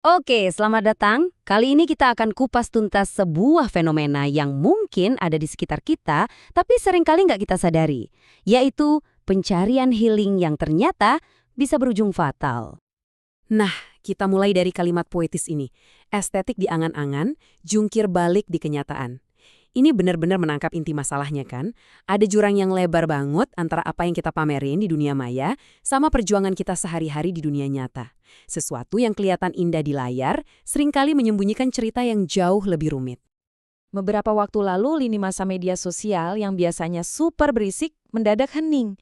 Oke, selamat datang. Kali ini kita akan kupas tuntas sebuah fenomena yang mungkin ada di sekitar kita, tapi seringkali nggak kita sadari, yaitu pencarian healing yang ternyata bisa berujung fatal. Nah, kita mulai dari kalimat poetis ini. Estetik di angan-angan, jungkir balik di kenyataan. Ini benar-benar menangkap inti masalahnya kan? Ada jurang yang lebar banget antara apa yang kita pamerin di dunia maya sama perjuangan kita sehari-hari di dunia nyata. Sesuatu yang kelihatan indah di layar seringkali menyembunyikan cerita yang jauh lebih rumit. Beberapa waktu lalu, lini masa media sosial yang biasanya super berisik mendadak hening.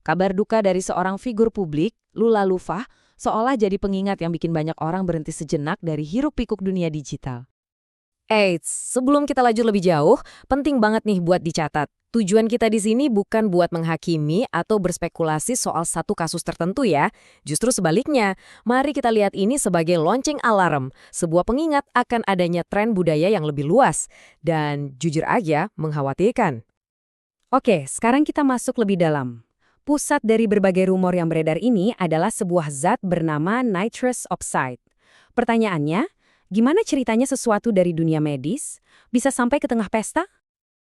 Kabar duka dari seorang figur publik, Lula Lufah, seolah jadi pengingat yang bikin banyak orang berhenti sejenak dari hiruk-pikuk dunia digital. Eits, sebelum kita lanjut lebih jauh, penting banget nih buat dicatat. Tujuan kita di sini bukan buat menghakimi atau berspekulasi soal satu kasus tertentu ya. Justru sebaliknya, mari kita lihat ini sebagai lonceng alarm, sebuah pengingat akan adanya tren budaya yang lebih luas. Dan jujur aja, mengkhawatirkan. Oke, sekarang kita masuk lebih dalam. Pusat dari berbagai rumor yang beredar ini adalah sebuah zat bernama nitrous oxide. Pertanyaannya, gimana ceritanya sesuatu dari dunia medis bisa sampai ke tengah pesta?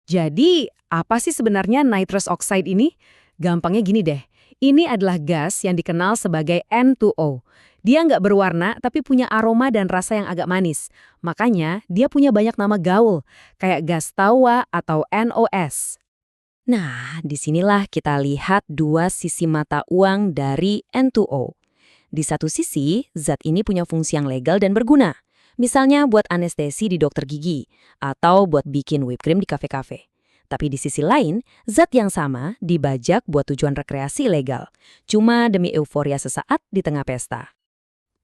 Jadi, apa sih sebenarnya nitrous oxide ini? Gampangnya gini deh, ini adalah gas yang dikenal sebagai N2O. Dia nggak berwarna tapi punya aroma dan rasa yang agak manis. Makanya, dia punya banyak nama gaul, kayak gas tawa atau NOS. Nah, disinilah kita lihat dua sisi mata uang dari N2O. Di satu sisi, zat ini punya fungsi yang legal dan berguna. Misalnya buat anestesi di dokter gigi, atau buat bikin whipped cream di kafe-kafe. Tapi di sisi lain, zat yang sama dibajak buat tujuan rekreasi ilegal. Cuma demi euforia sesaat di tengah pesta.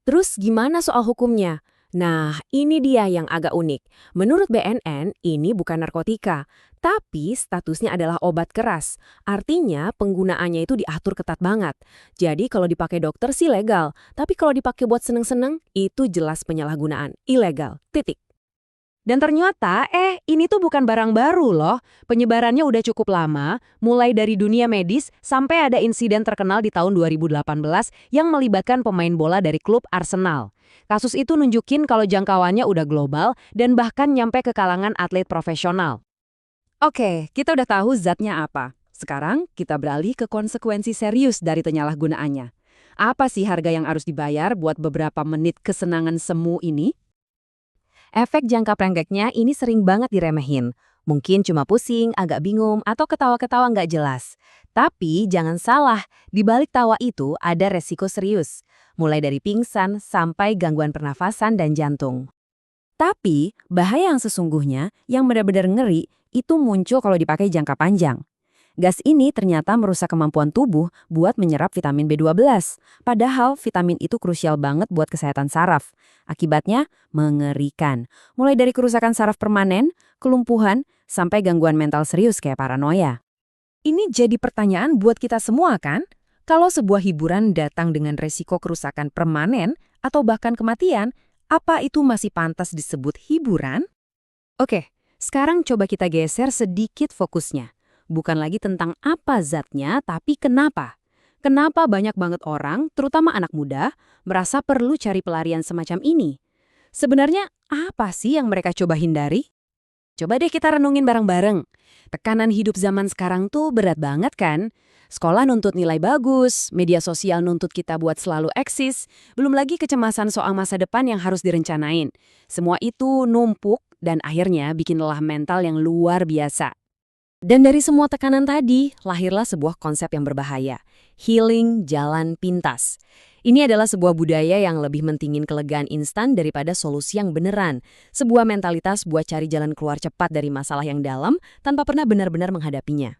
Terus gimana soal hukumnya? Nah, ini dia yang agak unik. Menurut BNN, ini bukan narkotika, tapi statusnya adalah obat keras. Artinya, penggunaannya itu diatur ketat banget. Jadi kalau dipakai dokter sih legal, tapi kalau dipakai buat seneng-seneng, itu jelas penyalahgunaan, ilegal, titik. Dan ternyata, ini tuh bukan barang baru loh. Penyebarannya udah cukup lama, mulai dari dunia medis sampai ada insiden terkenal di tahun 2018 yang melibatkan pemain bola dari klub Arsenal. Kasus itu nunjukin kalau jangkauannya udah global dan bahkan nyampe ke kalangan atlet profesional. Oke, kita udah tahu zatnya apa. Sekarang kita beralih ke konsekuensi serius dari penyalahgunaannya. Apa sih harga yang harus dibayar buat beberapa menit kesenangan semu ini? Efek jangka pendeknya ini sering banget diremehin. Mungkin cuma pusing, agak bingung, atau ketawa-ketawa nggak jelas. Tapi jangan salah, di balik tawa itu ada resiko serius. Mulai dari pingsan sampai gangguan pernafasan dan jantung. Tapi bahaya yang sesungguhnya, yang benar-benar ngeri, itu muncul kalau dipakai jangka panjang. Gas ini ternyata merusak kemampuan tubuh buat menyerap vitamin B12. Padahal vitamin itu krusial banget buat kesehatan saraf. Akibatnya mengerikan. Mulai dari kerusakan saraf permanen, kelumpuhan, sampai gangguan mental serius kayak paranoia. Ini jadi pertanyaan buat kita semua kan? Kalau sebuah hiburan datang dengan resiko kerusakan permanen atau bahkan kematian, apa itu masih pantas disebut hiburan? Oke, sekarang coba kita geser sedikit fokusnya. Bukan lagi tentang apa zatnya, tapi kenapa. Kenapa banyak banget orang, terutama anak muda, merasa perlu cari pelarian semacam ini? Sebenarnya apa sih yang mereka coba hindari? Coba deh kita renungin bareng-bareng. Tekanan hidup zaman sekarang tuh berat banget kan? Sekolah nuntut nilai bagus, media sosial nuntut kita buat selalu eksis, belum lagi kecemasan soal masa depan yang harus direncanain. Semua itu numpuk dan akhirnya bikin lelah mental yang luar biasa. Dan dari semua tekanan tadi, lahirlah sebuah konsep yang berbahaya. Healing jalan pintas. Ini adalah sebuah budaya yang lebih mentingin kelegaan instan daripada solusi yang beneran. Sebuah mentalitas buat cari jalan keluar cepat dari masalah yang dalam tanpa pernah benar-benar menghadapinya.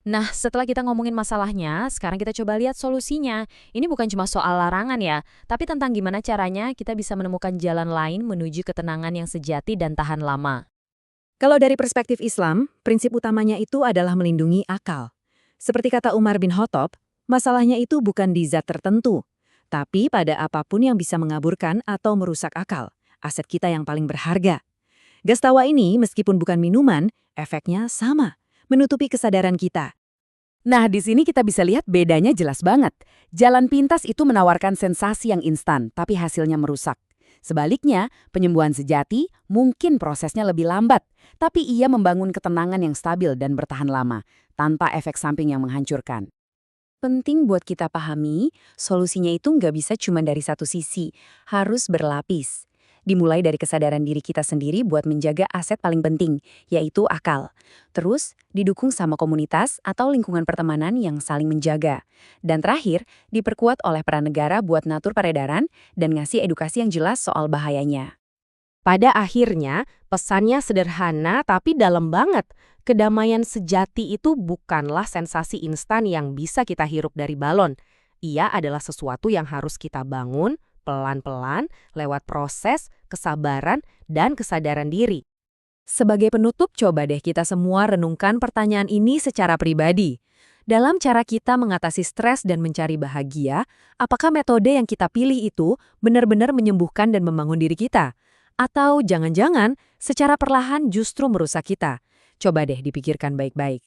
Nah, setelah kita ngomongin masalahnya, sekarang kita coba lihat solusinya. Ini bukan cuma soal larangan ya, tapi tentang gimana caranya kita bisa menemukan jalan lain menuju ketenangan yang sejati dan tahan lama. Kalau dari perspektif Islam, prinsip utamanya itu adalah melindungi akal. Seperti kata Umar bin Khattab, masalahnya itu bukan di zat tertentu, tapi pada apapun yang bisa mengaburkan atau merusak akal, aset kita yang paling berharga. Gas tawa ini, meskipun bukan minuman, efeknya sama, menutupi kesadaran kita. Nah, di sini kita bisa lihat bedanya jelas banget. Jalan pintas itu menawarkan sensasi yang instan, tapi hasilnya merusak. Sebaliknya, penyembuhan sejati mungkin prosesnya lebih lambat, tapi ia membangun ketenangan yang stabil dan bertahan lama, tanpa efek samping yang menghancurkan. Penting buat kita pahami, solusinya itu nggak bisa cuma dari satu sisi, harus berlapis. Dimulai dari kesadaran diri kita sendiri buat menjaga aset paling penting, yaitu akal. Terus, didukung sama komunitas atau lingkungan pertemanan yang saling menjaga. Dan terakhir, diperkuat oleh peran negara buat ngatur peredaran dan ngasih edukasi yang jelas soal bahayanya. Pada akhirnya, pesannya sederhana tapi dalam banget. Kedamaian sejati itu bukanlah sensasi instan yang bisa kita hirup dari balon. Ia adalah sesuatu yang harus kita bangun pelan-pelan lewat proses, kesabaran, dan kesadaran diri. Sebagai penutup, coba deh kita semua renungkan pertanyaan ini secara pribadi. Dalam cara kita mengatasi stres dan mencari bahagia, apakah metode yang kita pilih itu benar-benar menyembuhkan dan membangun diri kita? Atau jangan-jangan secara perlahan justru merusak kita? Coba deh dipikirkan baik-baik.